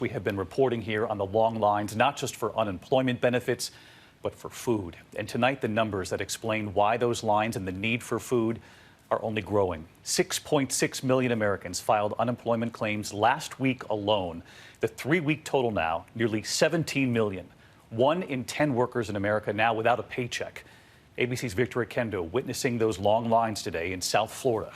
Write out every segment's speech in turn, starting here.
We have been reporting here on the long lines, not just for unemployment benefits, but for food. And tonight, the numbers that explain why those lines and the need for food are only growing. 6.6 million Americans filed unemployment claims last week alone. The 3-week total now, nearly 17 million. 1 in 10 workers in America now without a paycheck. ABC's Victor Akendo witnessing those long lines today in South Florida.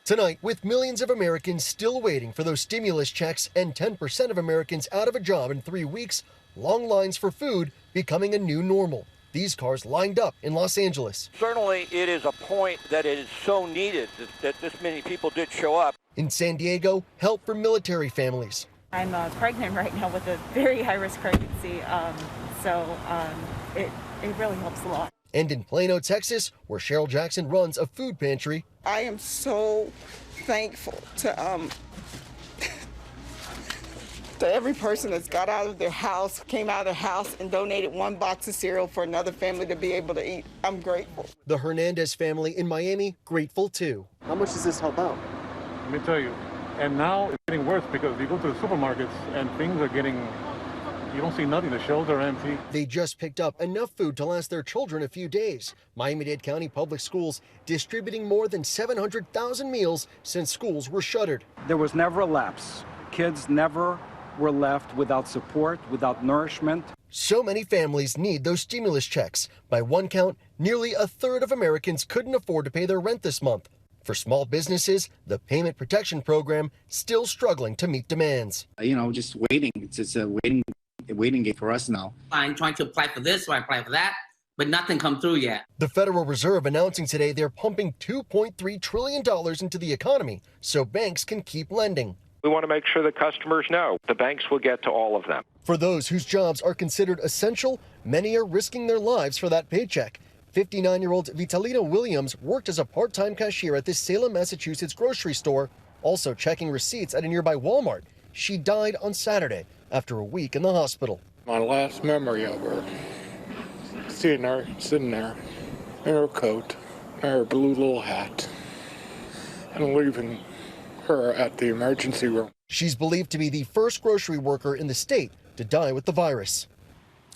Tonight, with millions of Americans still waiting for those stimulus checks and 10% of Americans out of a job in 3 weeks, long lines for food becoming a new normal. These cars lined up in Los Angeles. Certainly, it is a point that it is so needed that this many people did show up. In San Diego, help for military families. I'm pregnant right now with a very high-risk pregnancy, so it really helps a lot. And in Plano, Texas, where Cheryl Jackson runs a food pantry. I am so thankful to every person that's got out of their house, came out of their house and donated 1 box of cereal for another family to be able to eat. I'm grateful. The Hernandez family in Miami, grateful too. How much does this help out? Let me tell you. And now it's getting worse because you go to the supermarkets and things are getting, you don't see nothing. The shelves are empty. They just picked up enough food to last their children a few days. Miami-Dade County Public Schools distributing more than 700,000 meals since schools were shuttered. There was never a lapse. Kids never were left without support, without nourishment. So many families need those stimulus checks. By one count, nearly a third of Americans couldn't afford to pay their rent this month. For small businesses, the Payment Protection Program still struggling to meet demands. Just waiting. It's a waiting game for us now. I'm trying to apply for this or apply for that, but nothing come through yet. The Federal Reserve announcing today they're pumping $2.3 trillion into the economy so banks can keep lending. We want to make sure that customers know the banks will get to all of them. For those whose jobs are considered essential, many are risking their lives for that paycheck. 59-year-old Vitalina Williams worked as a part-time cashier at this Salem, Massachusetts grocery store, also checking receipts at a nearby Walmart. She died on Saturday after a week in the hospital. My last memory of her, seeing her sitting there in her coat, and her blue little hat, and leaving her at the emergency room. She's believed to be the first grocery worker in the state to die with the virus.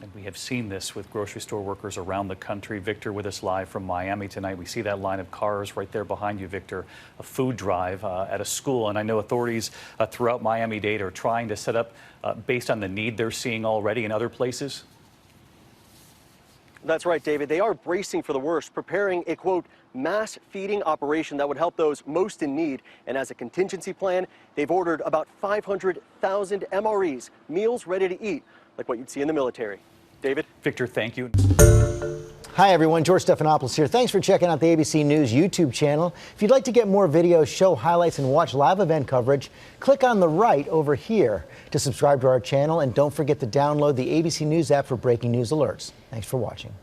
And we have seen this with grocery store workers around the country. Victor with us live from Miami tonight. We see that line of cars right there behind you, Victor, a food drive at a school. And I know authorities throughout Miami-Dade are trying to set up based on the need they're seeing already in other places. That's right, David. They are bracing for the worst, preparing a, quote, mass feeding operation that would help those most in need. And as a contingency plan, they've ordered about 500,000 MREs, meals ready to eat, like what you'd see in the military. David? Victor, thank you. Hi, everyone. George Stephanopoulos here. Thanks for checking out the ABC News YouTube channel. If you'd like to get more videos, show highlights, and watch live event coverage, click on the right over here to subscribe to our channel. And don't forget to download the ABC News app for breaking news alerts. Thanks for watching.